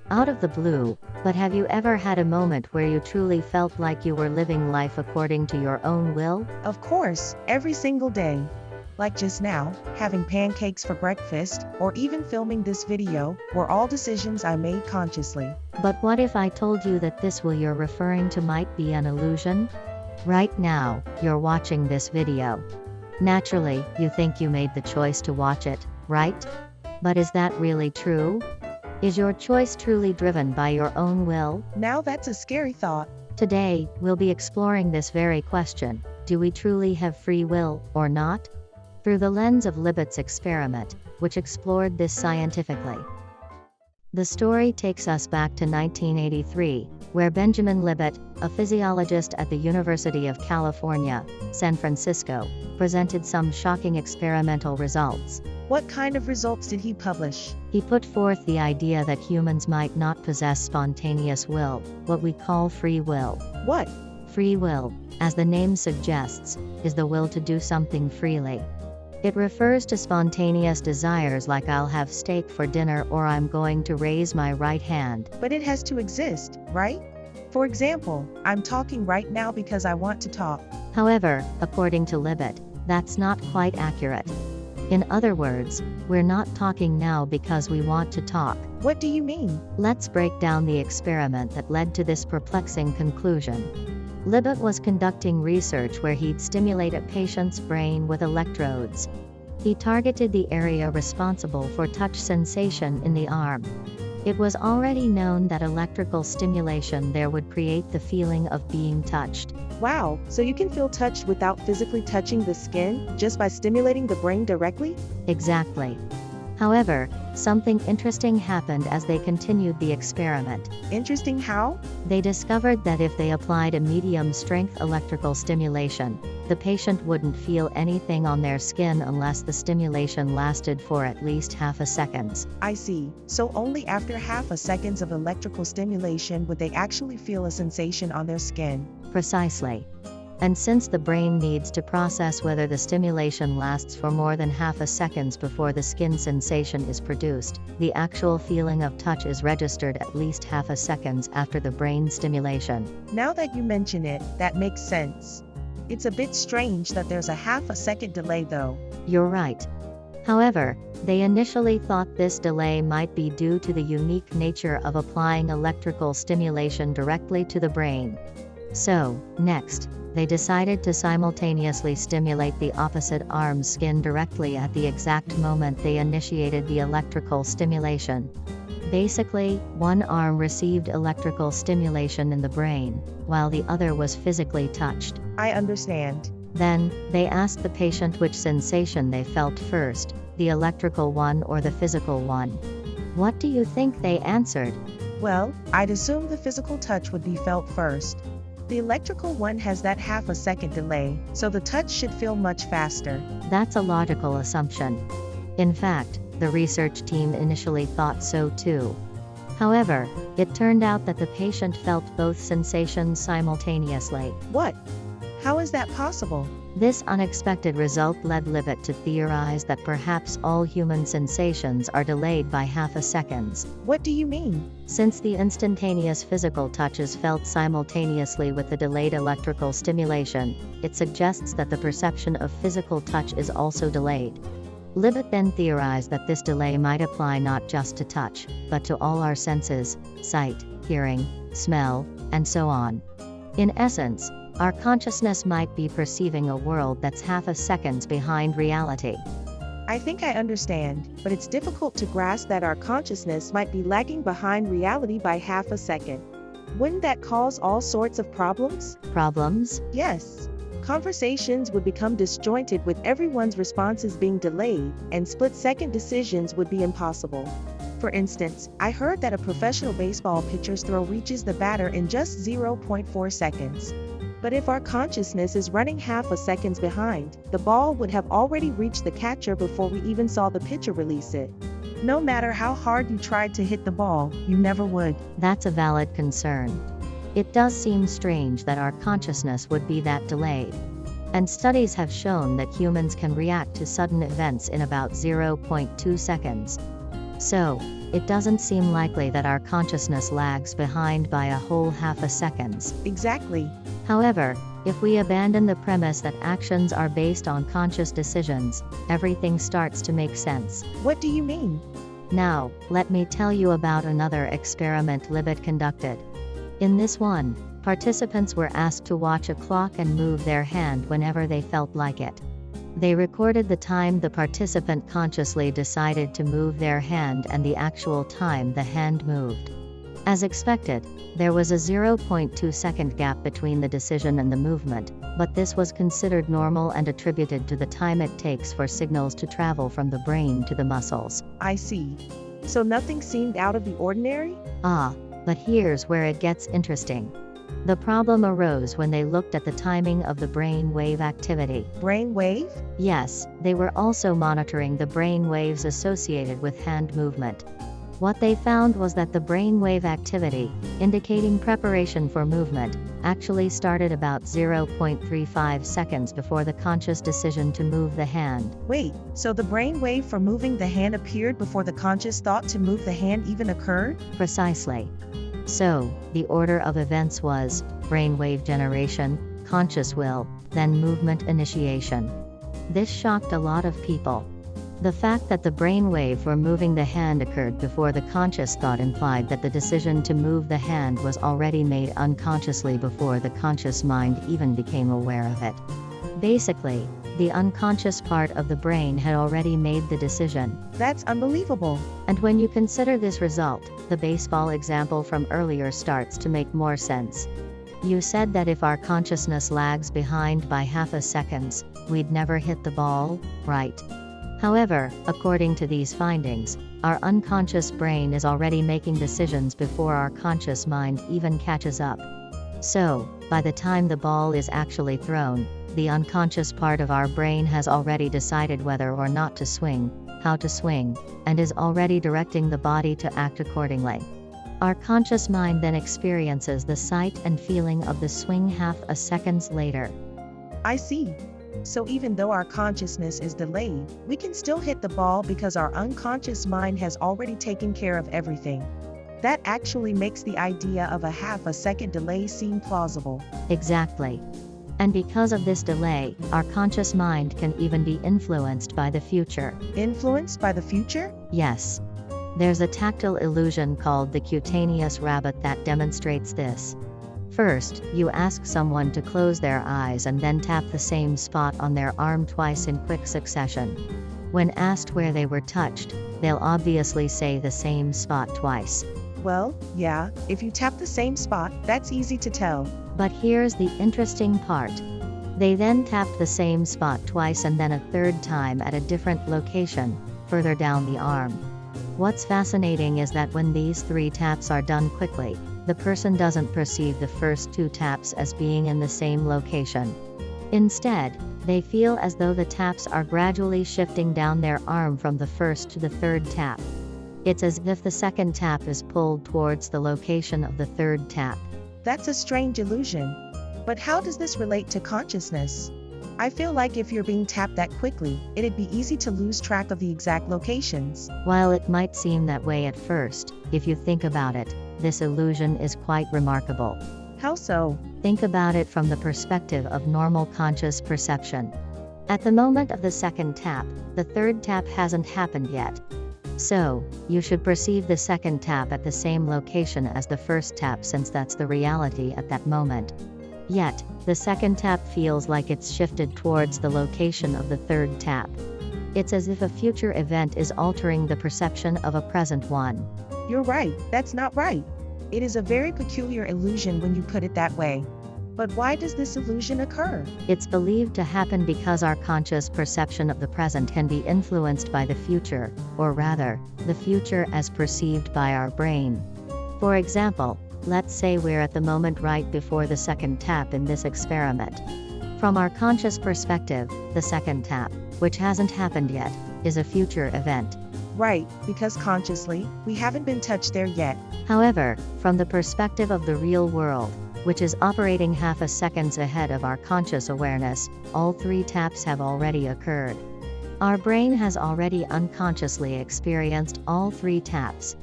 Out of the blue, but have you ever had a moment where you truly felt like you were living life according to your own will? Of course, every single day. Like just now, having pancakes for breakfast, or even filming this video, were all decisions I made consciously. But what if I told you that this will you're referring to might be an illusion? Right now, you're watching this video. Naturally, you think you made the choice to watch it, right? But is that really true? Is your choice truly driven by your own will? Now that's a scary thought. Today, we'll be exploring this very question. Do we truly have free will, or not? Through the lens of Libet's experiment, which explored this scientifically. The story takes us back to 1983, where Benjamin Libet, a physiologist at the University of California, San Francisco, presented some shocking experimental results. What kind of results did he publish? He put forth the idea that humans might not possess spontaneous will, what we call free will. What? Free will, as the name suggests, is the will to do something freely. It refers to spontaneous desires like I'll have steak for dinner or I'm going to raise my right hand. But it has to exist, right? For example, I'm talking right now because I want to talk. However, according to Libet, that's not quite accurate. In other words, we're not talking now because we want to talk. What do you mean? Let's break down the experiment that led to this perplexing conclusion. Libet was conducting research where he'd stimulate a patient's brain with electrodes. He targeted the area responsible for touch sensation in the arm. It was already known that electrical stimulation there would create the feeling of being touched. Wow, so you can feel touched without physically touching the skin, just by stimulating the brain directly? Exactly. However, something interesting happened as they continued the experiment. Interesting how? They discovered that if they applied a medium-strength electrical stimulation, the patient wouldn't feel anything on their skin unless the stimulation lasted for at least half a second. I see. So only after half a second of electrical stimulation would they actually feel a sensation on their skin. Precisely. And since the brain needs to process whether the stimulation lasts for more than half a second before the skin sensation is produced, the actual feeling of touch is registered at least half a second after the brain stimulation. Now that you mention it, that makes sense. It's a bit strange that there's a half a second delay though. You're right. However, they initially thought this delay might be due to the unique nature of applying electrical stimulation directly to the brain. So, next, they decided to simultaneously stimulate the opposite arm's skin directly at the exact moment they initiated the electrical stimulation. Basically, one arm received electrical stimulation in the brain, while the other was physically touched. I understand. Then, they asked the patient which sensation they felt first, the electrical one or the physical one. What do you think they answered? Well, I'd assume the physical touch would be felt first. The electrical one has that half a second delay, so the touch should feel much faster. That's a logical assumption. In fact, the research team initially thought so too. However, it turned out that the patient felt both sensations simultaneously. What? How is that possible? This unexpected result led Libet to theorize that perhaps all human sensations are delayed by half a second. What do you mean? Since the instantaneous physical touch is felt simultaneously with the delayed electrical stimulation, it suggests that the perception of physical touch is also delayed. Libet then theorized that this delay might apply not just to touch, but to all our senses, sight, hearing, smell, and so on. In essence, our consciousness might be perceiving a world that's half a second behind reality. I think I understand, but it's difficult to grasp that our consciousness might be lagging behind reality by half a second. Wouldn't that cause all sorts of problems? Problems? Yes. Conversations would become disjointed with everyone's responses being delayed, and split-second decisions would be impossible. For instance, I heard that a professional baseball pitcher's throw reaches the batter in just 0.4 seconds. But if our consciousness is running half a second behind, the ball would have already reached the catcher before we even saw the pitcher release it. No matter how hard you tried to hit the ball, you never would. That's a valid concern. It does seem strange that our consciousness would be that delayed. And studies have shown that humans can react to sudden events in about 0.2 seconds. So, it doesn't seem likely that our consciousness lags behind by a whole half a second. Exactly. However, if we abandon the premise that actions are based on conscious decisions, everything starts to make sense. What do you mean? Now, let me tell you about another experiment Libet conducted. In this one, participants were asked to watch a clock and move their hand whenever they felt like it. They recorded the time the participant consciously decided to move their hand and the actual time the hand moved. As expected, there was a 0.2 second gap between the decision and the movement, but this was considered normal and attributed to the time it takes for signals to travel from the brain to the muscles. I see. So nothing seemed out of the ordinary? But here's where it gets interesting. The problem arose when they looked at the timing of the brain wave activity. Brain wave? Yes, they were also monitoring the brain waves associated with hand movement. What they found was that the brain wave activity, indicating preparation for movement, actually started about 0.35 seconds before the conscious decision to move the hand. Wait, so the brain wave for moving the hand appeared before the conscious thought to move the hand even occurred? Precisely. So, the order of events was brainwave generation, conscious will, then movement initiation. This shocked a lot of people. The fact that the brainwave for moving the hand occurred before the conscious thought implied that the decision to move the hand was already made unconsciously before the conscious mind even became aware of it. Basically, the unconscious part of the brain had already made the decision. That's unbelievable. And when you consider this result, the baseball example from earlier starts to make more sense. You said that if our consciousness lags behind by half a second, we'd never hit the ball, right? However, according to these findings, our unconscious brain is already making decisions before our conscious mind even catches up. So, by the time the ball is actually thrown, the unconscious part of our brain has already decided whether or not to swing, how to swing, and is already directing the body to act accordingly. Our conscious mind then experiences the sight and feeling of the swing half a second later. I see. So even though our consciousness is delayed, we can still hit the ball because our unconscious mind has already taken care of everything. That actually makes the idea of a half a second delay seem plausible. Exactly. And because of this delay, our conscious mind can even be influenced by the future. Influenced by the future? Yes. There's a tactile illusion called the cutaneous rabbit that demonstrates this. First, you ask someone to close their eyes and then tap the same spot on their arm twice in quick succession. When asked where they were touched, they'll obviously say the same spot twice. Well, yeah, if you tap the same spot, that's easy to tell. But here's the interesting part. They then tapped the same spot twice and then a third time at a different location, further down the arm. What's fascinating is that when these 3 taps are done quickly, the person doesn't perceive the first 2 taps as being in the same location. Instead, they feel as though the taps are gradually shifting down their arm from the first to the third tap. It's as if the second tap is pulled towards the location of the third tap. That's a strange illusion. But how does this relate to consciousness? I feel like if you're being tapped that quickly, it'd be easy to lose track of the exact locations. While it might seem that way at first, if you think about it, this illusion is quite remarkable. How so? Think about it from the perspective of normal conscious perception. At the moment of the second tap, the third tap hasn't happened yet. So, you should perceive the second tap at the same location as the first tap since that's the reality at that moment. Yet, the second tap feels like it's shifted towards the location of the third tap. It's as if a future event is altering the perception of a present one. You're right, that's not right. It is a very peculiar illusion when you put it that way. But why does this illusion occur? It's believed to happen because our conscious perception of the present can be influenced by the future, or rather, the future as perceived by our brain. For example, let's say we're at the moment right before the second tap in this experiment. From our conscious perspective, the second tap, which hasn't happened yet, is a future event. Right, because consciously, we haven't been touched there yet. However, from the perspective of the real world, which is operating half a second ahead of our conscious awareness, all 3 taps have already occurred. Our brain has already unconsciously experienced all 3 taps.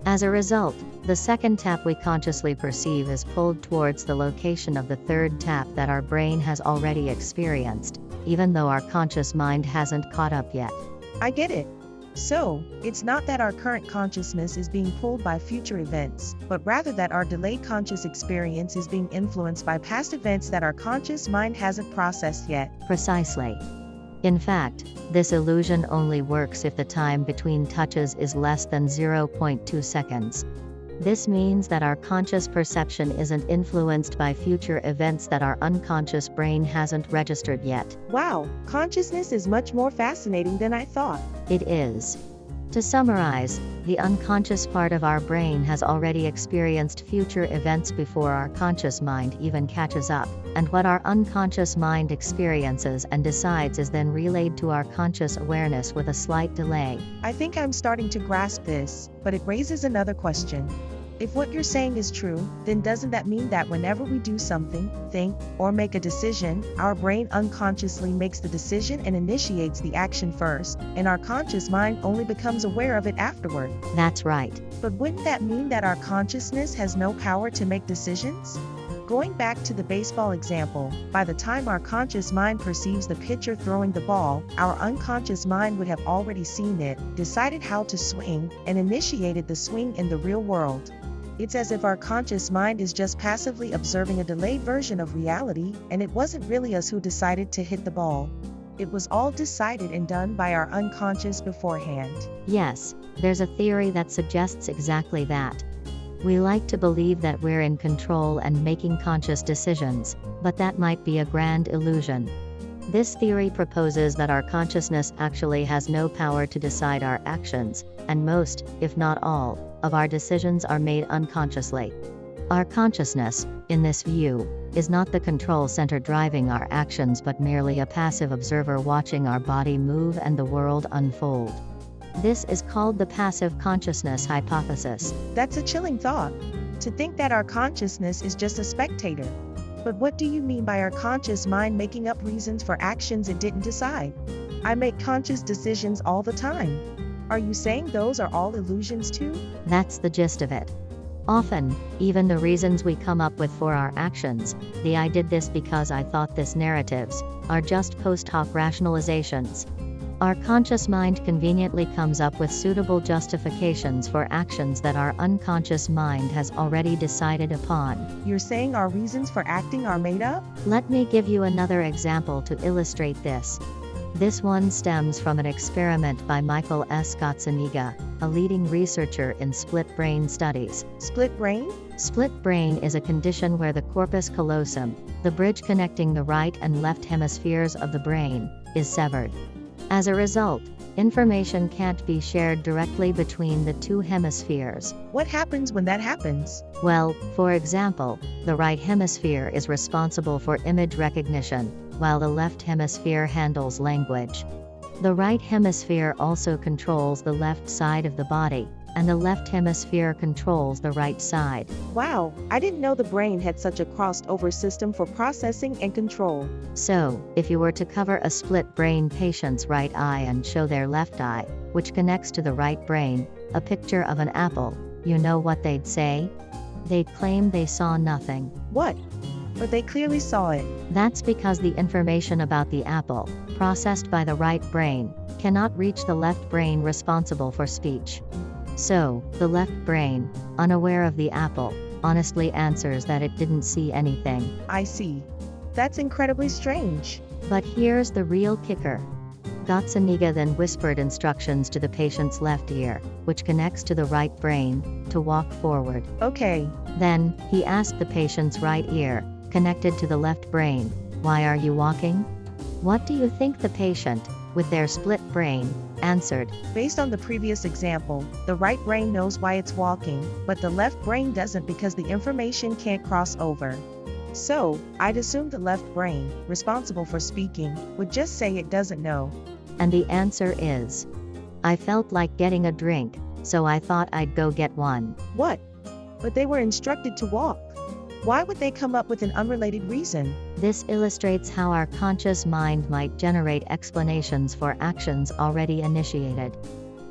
As a result, the second tap we consciously perceive is pulled towards the location of the third tap that our brain has already experienced, even though our conscious mind hasn't caught up yet. I get it. So, it's not that our current consciousness is being pulled by future events, but rather that our delayed conscious experience is being influenced by past events that our conscious mind hasn't processed yet. Precisely. In fact, this illusion only works if the time between touches is less than 0.2 seconds. This means that our conscious perception isn't influenced by future events that our unconscious brain hasn't registered yet. Wow, consciousness is much more fascinating than I thought. It is. To summarize, the unconscious part of our brain has already experienced future events before our conscious mind even catches up, and what our unconscious mind experiences and decides is then relayed to our conscious awareness with a slight delay. I think I'm starting to grasp this, but it raises another question. If what you're saying is true, then doesn't that mean that whenever we do something, think, or make a decision, our brain unconsciously makes the decision and initiates the action first, and our conscious mind only becomes aware of it afterward? That's right. But wouldn't that mean that our consciousness has no power to make decisions? Going back to the baseball example, by the time our conscious mind perceives the pitcher throwing the ball, our unconscious mind would have already seen it, decided how to swing, and initiated the swing in the real world. It's as if our conscious mind is just passively observing a delayed version of reality, and it wasn't really us who decided to hit the ball. It was all decided and done by our unconscious beforehand. Yes, there's a theory that suggests exactly that. We like to believe that we're in control and making conscious decisions, but that might be a grand illusion. This theory proposes that our consciousness actually has no power to decide our actions, and most, if not all, of our decisions are made unconsciously. Our consciousness, in this view, is not the control center driving our actions but merely a passive observer watching our body move and the world unfold. This is called the passive consciousness hypothesis. That's a chilling thought. To think that our consciousness is just a spectator. But what do you mean by our conscious mind making up reasons for actions it didn't decide? I make conscious decisions all the time. Are you saying those are all illusions too? That's the gist of it. Often, even the reasons we come up with for our actions, the "I did this because I thought this" narratives, are just post hoc rationalizations. Our conscious mind conveniently comes up with suitable justifications for actions that our unconscious mind has already decided upon. You're saying our reasons for acting are made up? Let me give you another example to illustrate this. This one stems from an experiment by Michael S. Gazzaniga, a leading researcher in split brain studies. Split brain? Split brain is a condition where the corpus callosum, the bridge connecting the right and left hemispheres of the brain, is severed. As a result, information can't be shared directly between the two hemispheres. What happens when that happens? Well, for example, the right hemisphere is responsible for image recognition, while the left hemisphere handles language. The right hemisphere also controls the left side of the body, and the left hemisphere controls the right side. Wow, I didn't know the brain had such a crossed over system for processing and control. So, if you were to cover a split brain patient's right eye and show their left eye, which connects to the right brain, a picture of an apple, you know what they'd say? They'd claim they saw nothing. What? But they clearly saw it. That's because the information about the apple, processed by the right brain, cannot reach the left brain responsible for speech. So, the left brain, unaware of the apple, honestly answers that it didn't see anything. I see. That's incredibly strange. But here's the real kicker. Gazzaniga then whispered instructions to the patient's left ear, which connects to the right brain, to walk forward. Okay. Then, he asked the patient's right ear, connected to the left brain, "Why are you walking?" What do you think the patient, with their split brain, answered? Based on the previous example, the right brain knows why it's walking, but the left brain doesn't because the information can't cross over. So, I'd assume the left brain, responsible for speaking, would just say it doesn't know. And the answer is, "I felt like getting a drink, so I thought I'd go get one." What? But they were instructed to walk. Why would they come up with an unrelated reason? This illustrates how our conscious mind might generate explanations for actions already initiated.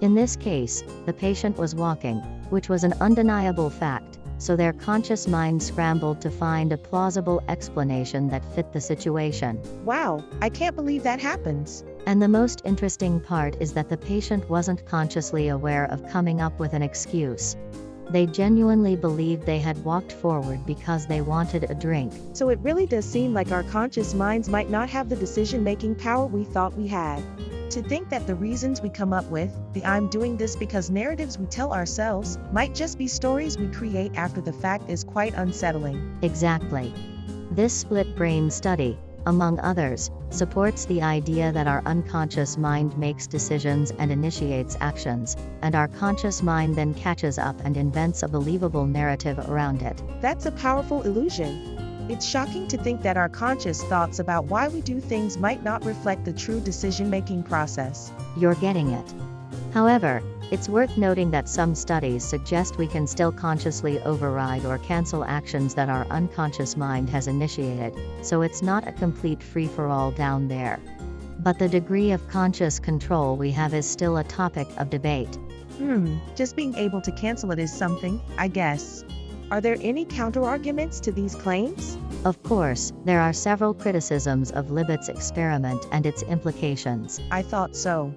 In this case, the patient was walking, which was an undeniable fact, so their conscious mind scrambled to find a plausible explanation that fit the situation. Wow, I can't believe that happens. And the most interesting part is that the patient wasn't consciously aware of coming up with an excuse. They genuinely believed they had walked forward because they wanted a drink. So it really does seem like our conscious minds might not have the decision-making power we thought we had. To think that the reasons we come up with, the "I'm doing this because" narratives we tell ourselves, might just be stories we create after the fact is quite unsettling. Exactly. This split brain study, among others, supports the idea that our unconscious mind makes decisions and initiates actions, and our conscious mind then catches up and invents a believable narrative around it. That's a powerful illusion. It's shocking to think that our conscious thoughts about why we do things might not reflect the true decision-making process. You're getting it. However, it's worth noting that some studies suggest we can still consciously override or cancel actions that our unconscious mind has initiated, so it's not a complete free-for-all down there. But the degree of conscious control we have is still a topic of debate. Just being able to cancel it is something, I guess. Are there any counter-arguments to these claims? Of course, there are several criticisms of Libet's experiment and its implications. I thought so.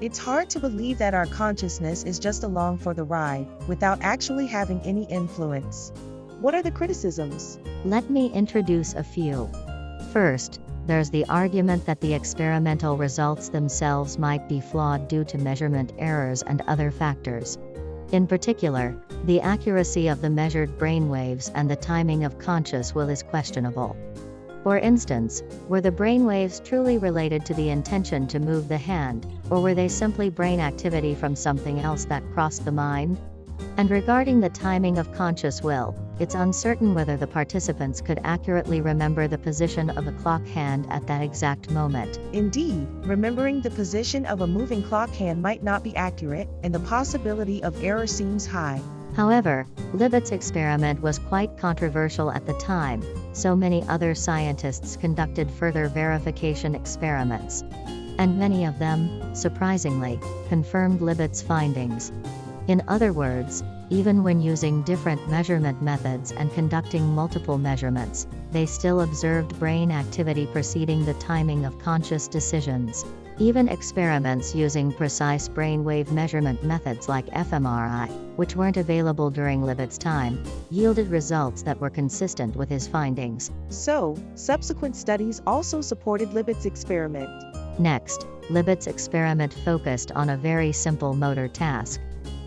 It's hard to believe that our consciousness is just along for the ride, without actually having any influence. What are the criticisms? Let me introduce a few. First, there's the argument that the experimental results themselves might be flawed due to measurement errors and other factors. In particular, the accuracy of the measured brainwaves and the timing of conscious will is questionable. For instance, were the brainwaves truly related to the intention to move the hand, or were they simply brain activity from something else that crossed the mind? And regarding the timing of conscious will, it's uncertain whether the participants could accurately remember the position of a clock hand at that exact moment. Indeed, remembering the position of a moving clock hand might not be accurate, and the possibility of error seems high. However, Libet's experiment was quite controversial at the time, so many other scientists conducted further verification experiments. And many of them, surprisingly, confirmed Libet's findings. In other words, even when using different measurement methods and conducting multiple measurements, they still observed brain activity preceding the timing of conscious decisions. Even experiments using precise brainwave measurement methods like fMRI, which weren't available during Libet's time, yielded results that were consistent with his findings. So, subsequent studies also supported Libet's experiment. Next, Libet's experiment focused on a very simple motor task.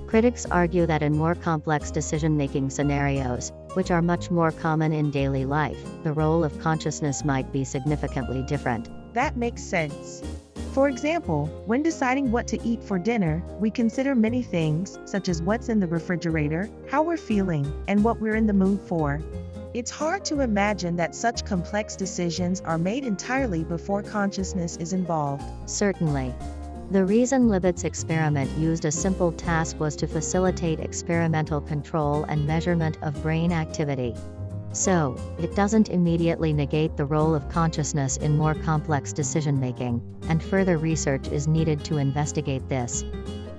Critics argue that in more complex decision-making scenarios, which are much more common in daily life, the role of consciousness might be significantly different. That makes sense. For example, when deciding what to eat for dinner, we consider many things, such as what's in the refrigerator, how we're feeling, and what we're in the mood for. It's hard to imagine that such complex decisions are made entirely before consciousness is involved. Certainly. The reason Libet's experiment used a simple task was to facilitate experimental control and measurement of brain activity. So, it doesn't immediately negate the role of consciousness in more complex decision-making, and further research is needed to investigate this.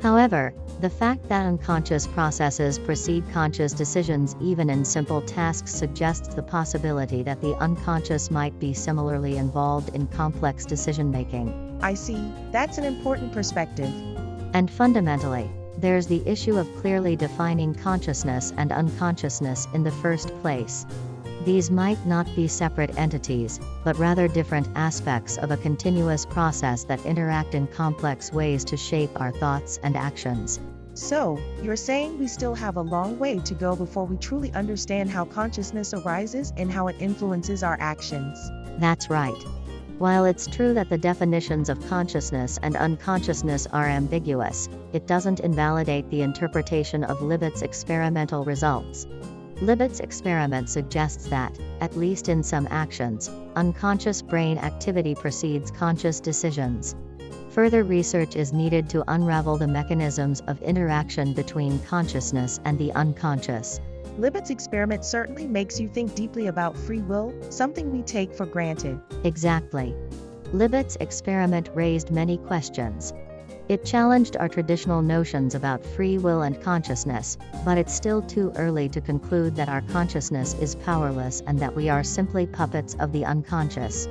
However, the fact that unconscious processes precede conscious decisions even in simple tasks suggests the possibility that the unconscious might be similarly involved in complex decision-making. I see, that's an important perspective. And fundamentally, there's the issue of clearly defining consciousness and unconsciousness in the first place. These might not be separate entities, but rather different aspects of a continuous process that interact in complex ways to shape our thoughts and actions. So, you're saying we still have a long way to go before we truly understand how consciousness arises and how it influences our actions. That's right. While it's true that the definitions of consciousness and unconsciousness are ambiguous, it doesn't invalidate the interpretation of Libet's experimental results. Libet's experiment suggests that, at least in some actions, unconscious brain activity precedes conscious decisions. Further research is needed to unravel the mechanisms of interaction between consciousness and the unconscious. Libet's experiment certainly makes you think deeply about free will, something we take for granted. Exactly. Libet's experiment raised many questions. It challenged our traditional notions about free will and consciousness, but it's still too early to conclude that our consciousness is powerless and that we are simply puppets of the unconscious.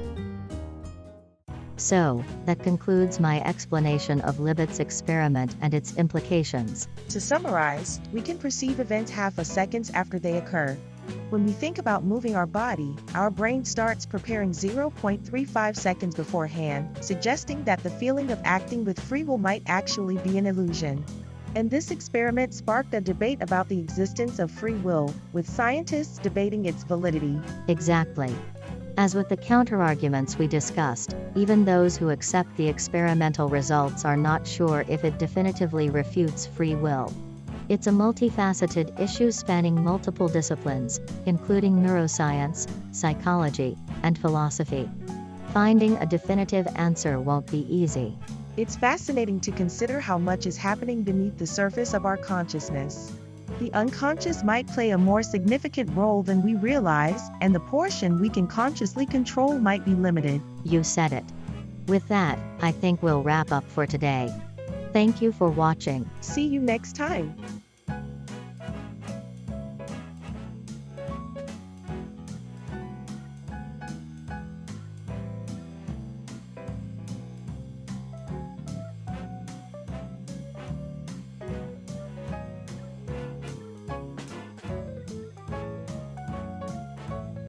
So, that concludes my explanation of Libet's experiment and its implications. To summarize, we can perceive events half a second after they occur. When we think about moving our body, our brain starts preparing 0.35 seconds beforehand, suggesting that the feeling of acting with free will might actually be an illusion. And this experiment sparked a debate about the existence of free will, with scientists debating its validity. Exactly. As with the counterarguments we discussed, even those who accept the experimental results are not sure if it definitively refutes free will. It's a multifaceted issue spanning multiple disciplines, including neuroscience, psychology, and philosophy. Finding a definitive answer won't be easy. It's fascinating to consider how much is happening beneath the surface of our consciousness. The unconscious might play a more significant role than we realize, and the portion we can consciously control might be limited. You said it. With that, I think we'll wrap up for today. Thank you for watching. See you next time.